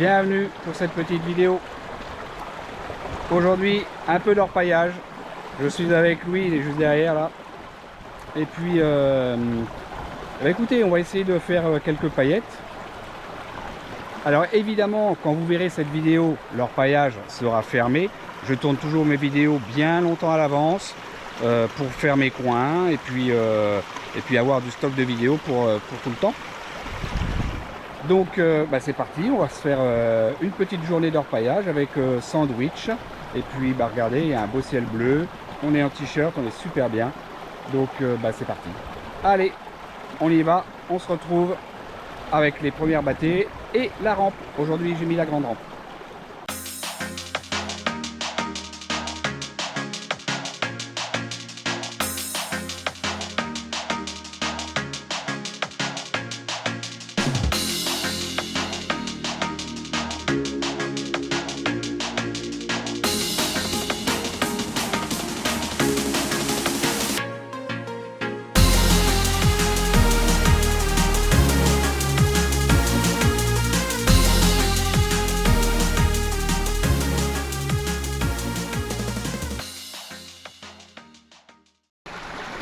Bienvenue pour cette petite vidéo. Aujourd'hui, un peu d'orpaillage. Je suis avec Louis, il est juste derrière là. Et puis, écoutez, on va essayer de faire quelques paillettes. Alors évidemment, quand vous verrez cette vidéo, l'orpaillage sera fermé. Je tourne toujours mes vidéos bien longtemps à l'avance pour faire mes coins et puis avoir du stock de vidéos pour tout le temps. Donc c'est parti, on va se faire une petite journée d'orpaillage avec sandwich. Et puis regardez, il y a un beau ciel bleu, on est en t-shirt, on est super bien. Donc c'est parti. Allez, on y va, on se retrouve avec les premières battées et la rampe. Aujourd'hui j'ai mis la grande rampe.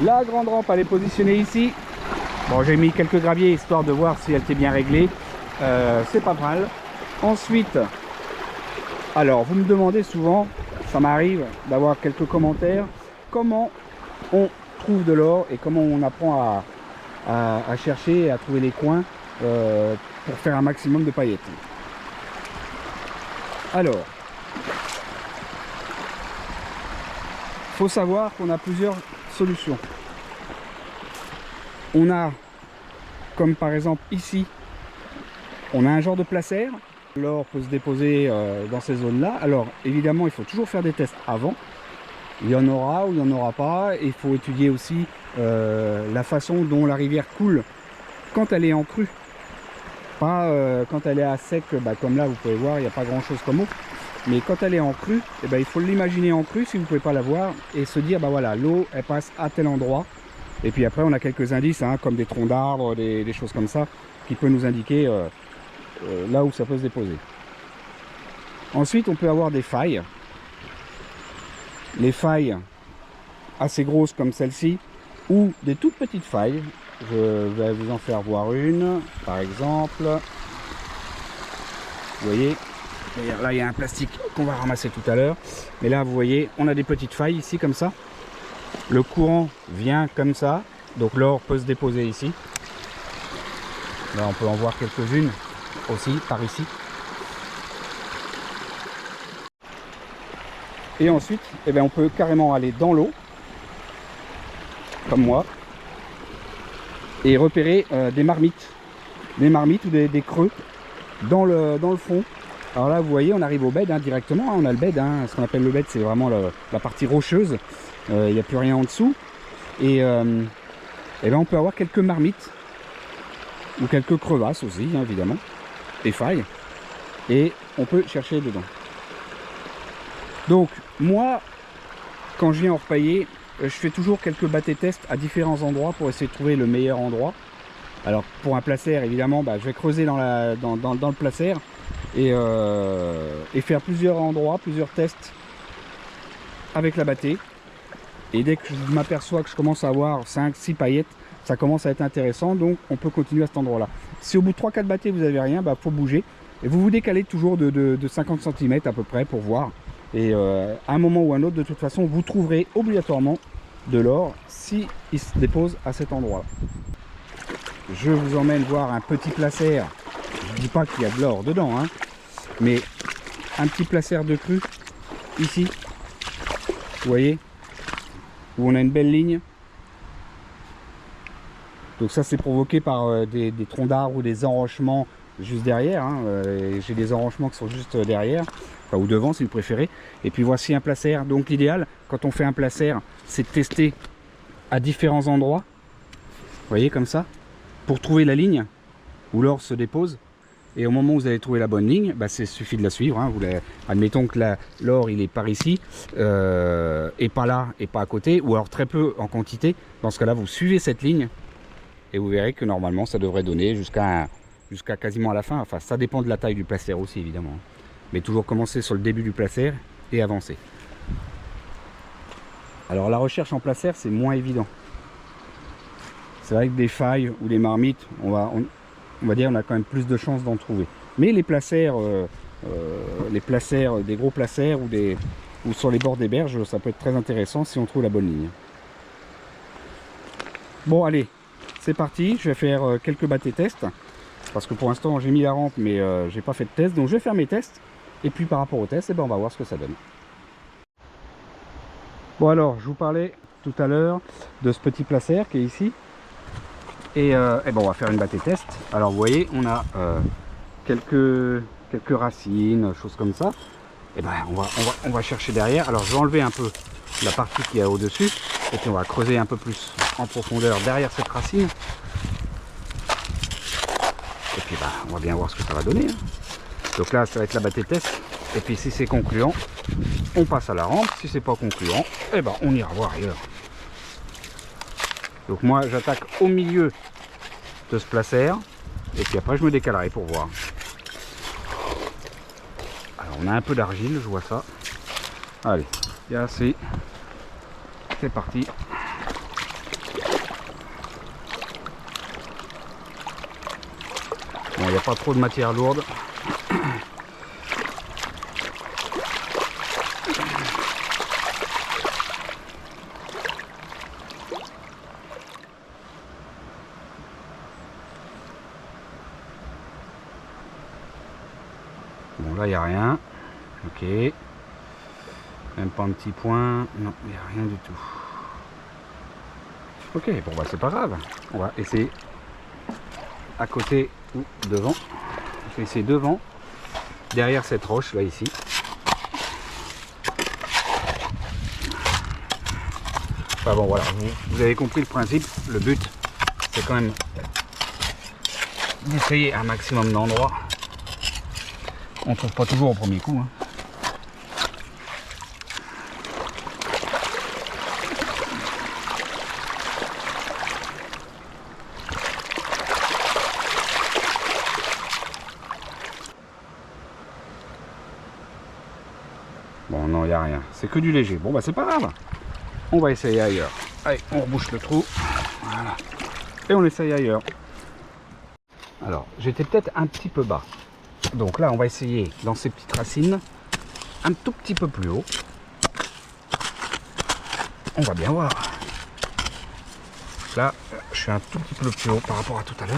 La grande rampe, elle est positionnée ici. Bon, j'ai mis quelques graviers histoire de voir si elle était bien réglée. C'est pas mal. Ensuite, alors vous me demandez souvent, ça m'arrive d'avoir quelques commentaires, comment on trouve de l'or et comment on apprend à chercher et à trouver les coins pour faire un maximum de paillettes. Alors, faut savoir qu'on a plusieurs solutions. On a, comme par exemple ici, on a un genre de placère. L'or peut se déposer dans ces zones-là. Alors évidemment, il faut toujours faire des tests avant. Il y en aura ou il n'y en aura pas. Et il faut étudier aussi la façon dont la rivière coule quand elle est en crue. Pas quand elle est à sec, comme là vous pouvez voir, il n'y a pas grand chose comme eau. Mais quand elle est en crue, il faut l'imaginer en crue si vous ne pouvez pas la voir et se dire voilà, l'eau elle passe à tel endroit. Et puis après on a quelques indices comme des troncs d'arbres, des choses comme ça qui peuvent nous indiquer là où ça peut se déposer. Ensuite on peut avoir des failles. Les failles assez grosses comme celle-ci ou des toutes petites failles. Je vais vous en faire voir une par exemple. Vous voyez, là il y a un plastique qu'on va ramasser tout à l'heure. Mais là vous voyez, on a des petites failles ici comme ça. Le courant vient comme ça, donc l'or peut se déposer ici. Là on peut en voir quelques-unes aussi par ici. Et ensuite, on peut carrément aller dans l'eau, comme moi, et repérer des marmites ou des creux dans le fond. Alors là vous voyez, on arrive au bed directement, on a le bed, ce qu'on appelle le bed, c'est vraiment la partie rocheuse. Il n'y a plus rien en dessous et on peut avoir quelques marmites ou quelques crevasses aussi évidemment, des failles, et on peut chercher dedans. Donc moi quand je viens orpailler, je fais toujours quelques battées tests à différents endroits pour essayer de trouver le meilleur endroit. Alors pour un placère évidemment je vais creuser dans le placère et faire plusieurs endroits, plusieurs tests avec la battée. Et dès que je m'aperçois que je commence à avoir 5-6 paillettes, ça commence à être intéressant, donc on peut continuer à cet endroit là. Si au bout de 3-4 battées vous n'avez rien, faut bouger et vous vous décalez toujours de 50 cm à peu près pour voir. Et à un moment ou un autre, de toute façon, vous trouverez obligatoirement de l'or si il se dépose à cet endroit là. Je vous emmène voir un petit placère. Je ne dis pas qu'il y a de l'or dedans, mais un petit placère de crue ici, vous voyez, où on a une belle ligne. Donc ça c'est provoqué par des troncs d'arbres ou des enrochements juste derrière. J'ai des enrochements qui sont juste derrière, ou devant si vous préférez. Et puis voici un placère. Donc l'idéal quand on fait un placère, c'est de tester à différents endroits. Vous voyez comme ça, pour trouver la ligne où l'or se dépose. Et au moment où vous allez trouver la bonne ligne, il suffit de la suivre. Admettons que l'or il est par ici, et pas là, et pas à côté, ou alors très peu en quantité. Dans ce cas-là, vous suivez cette ligne, et vous verrez que normalement, ça devrait donner jusqu'à jusqu'à quasiment à la fin. Enfin, ça dépend de la taille du placer aussi, évidemment. Mais toujours commencer sur le début du placer et avancer. Alors, la recherche en placer, c'est moins évident. C'est vrai que des failles ou des marmites, on va dire on a quand même plus de chances d'en trouver. Mais les placers, des gros placers ou sur les bords des berges, ça peut être très intéressant si on trouve la bonne ligne. Bon, allez, c'est parti. Je vais faire quelques bâtés tests. Parce que pour l'instant, j'ai mis la rampe, mais j'ai pas fait de test. Donc, je vais faire mes tests. Et puis, par rapport aux tests, on va voir ce que ça donne. Bon, alors, je vous parlais tout à l'heure de ce petit placer qui est ici. Et on va faire une bâtée test. Alors, vous voyez, on a quelques racines, choses comme ça. Et on va chercher derrière. Alors, je vais enlever un peu la partie qui est au-dessus. Et puis, on va creuser un peu plus en profondeur derrière cette racine. Et puis on va bien voir ce que ça va donner. Donc là, ça va être la bâtée test. Et puis si c'est concluant, on passe à la rampe. Si c'est pas concluant, on ira voir ailleurs. Donc moi, j'attaque au milieu de ce placer. Et puis après, je me décalerai pour voir. Alors on a un peu d'argile, je vois ça. Allez, il y a assez. C'est parti. Bon, il n'y a pas trop de matière lourde. Bon, là, il n'y a rien. Ok. Même pas un petit point. Non, il n'y a rien du tout. Ok, bon, c'est pas grave. On va essayer à côté ou devant. Je vais essayer devant, derrière cette roche là ici. Enfin bon, voilà, vous avez compris le principe. Le but, c'est quand même d'essayer un maximum d'endroits. On trouve pas toujours au premier coup. Bon, non, il n'y a rien. C'est que du léger. Bon, c'est pas grave. On va essayer ailleurs. Allez, on rebouche le trou. Voilà. Et on essaye ailleurs. Alors, j'étais peut-être un petit peu bas. Donc là, on va essayer dans ces petites racines un tout petit peu plus haut. On va bien voir. Là, je suis un tout petit peu plus haut par rapport à tout à l'heure.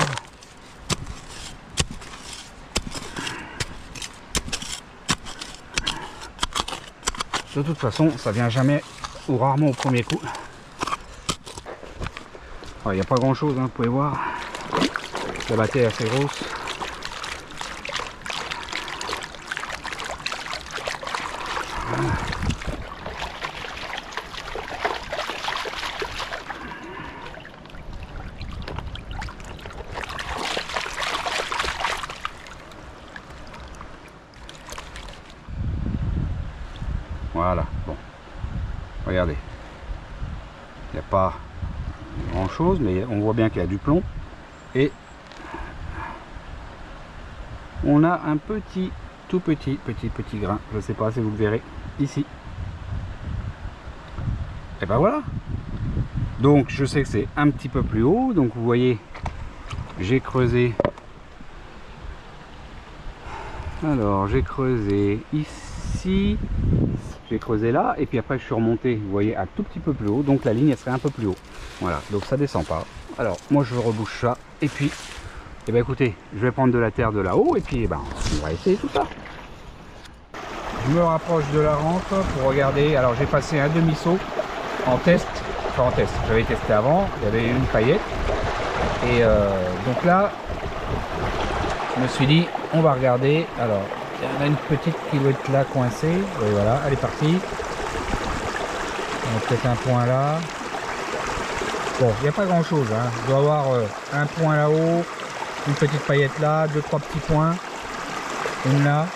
De toute façon, ça vient jamais ou rarement au premier coup. Il n'y a pas grand chose, vous pouvez voir. La bâtée est assez grosse. Voilà. Voilà, bon, regardez, il n'y a pas grand chose, mais on voit bien qu'il y a du plomb et on a un tout petit grain, je ne sais pas si vous le verrez ici. Et voilà, donc je sais que c'est un petit peu plus haut, donc vous voyez, j'ai creusé, alors j'ai creusé ici. J'ai creusé là et puis après je suis remonté, vous voyez, un tout petit peu plus haut, donc la ligne elle serait un peu plus haut. Voilà, donc ça descend pas. Alors moi je rebouche ça et puis écoutez, je vais prendre de la terre de là-haut et puis on va essayer tout ça. Je me rapproche de la rampe pour regarder. Alors j'ai passé un demi-saut en test, enfin en test, j'avais testé avant, il y avait une paillette et donc là je me suis dit on va regarder. Alors il y en a une petite qui doit être là coincée. Et voilà, elle est partie. On a peut-être un point là. Bon, il n'y a pas grand chose. Il doit y avoir un point là-haut, une petite paillette là, 2-3 petits points. Une là.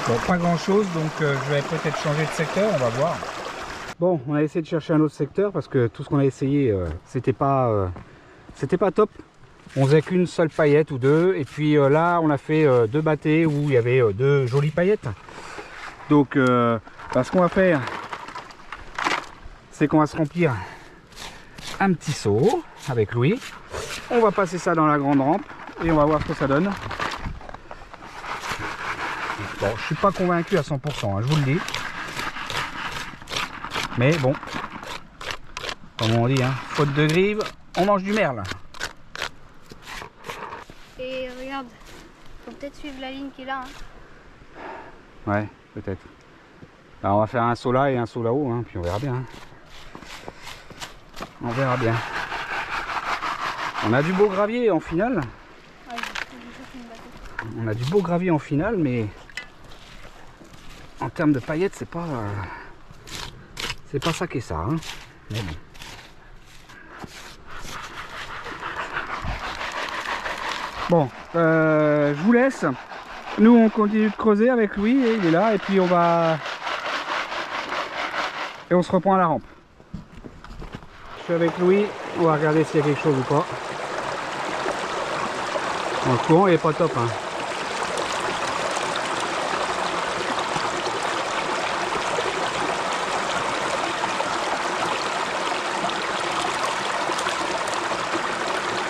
Bon, pas grand chose, donc je vais peut-être changer de secteur, on va voir. Bon, on a essayé de chercher un autre secteur parce que tout ce qu'on a essayé, c'était pas top. On faisait qu'une seule paillette ou deux. Et puis là, on a fait deux battets où il y avait deux jolies paillettes. Donc, ce qu'on va faire, c'est qu'on va se remplir un petit seau avec Louis. On va passer ça dans la grande rampe et on va voir ce que ça donne. Bon, je suis pas convaincu à 100%, hein, je vous le dis. Mais bon, comme on dit, hein, faute de grive, on mange du merle. Et regarde, faut peut-être suivre la ligne qui est là. Hein. Ouais, peut-être. Alors on va faire un saut là et un saut là-haut, hein, puis on verra bien. Hein. On verra bien. On a du beau gravier en finale. Ouais, On a du beau gravier en finale, mais en termes de paillettes, c'est pas ça qui est ça. Hein. Mais bon. Bon, je vous laisse. Nous, on continue de creuser avec Louis, et il est là, et puis on se reprend à la rampe. Je suis avec Louis, on va regarder s'il y a quelque chose ou pas. Bon, le courant il est pas top. Hein.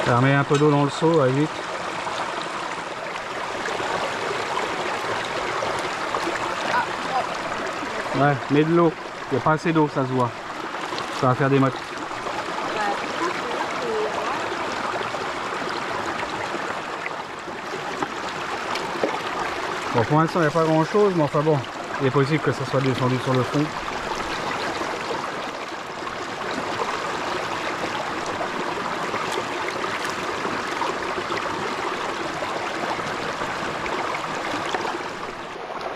Ça remet un peu d'eau dans le seau, allez vite. Ouais, mets de l'eau. Il n'y a pas assez d'eau, ça se voit. Ça va faire des mottes. Bon, pour l'instant, il n'y a pas grand chose, mais enfin bon, il est possible que ça soit descendu sur le fond.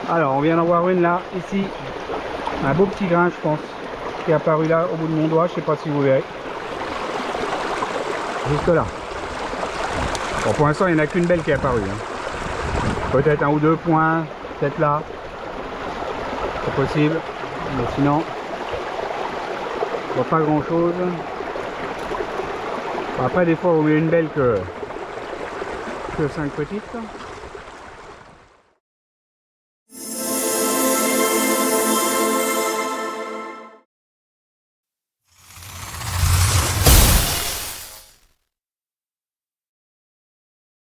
Alors, on vient d'en voir une là, ici. Un beau petit grain, je pense, qui est apparu là au bout de mon doigt. Je sais pas si vous verrez. Juste là. Bon, pour l'instant, il n'y en a qu'une belle qui est apparue. Hein. Peut-être un ou deux points, peut-être là. C'est possible. Mais sinon, on voit pas grand chose. Après, des fois, on met une belle que 5 petites.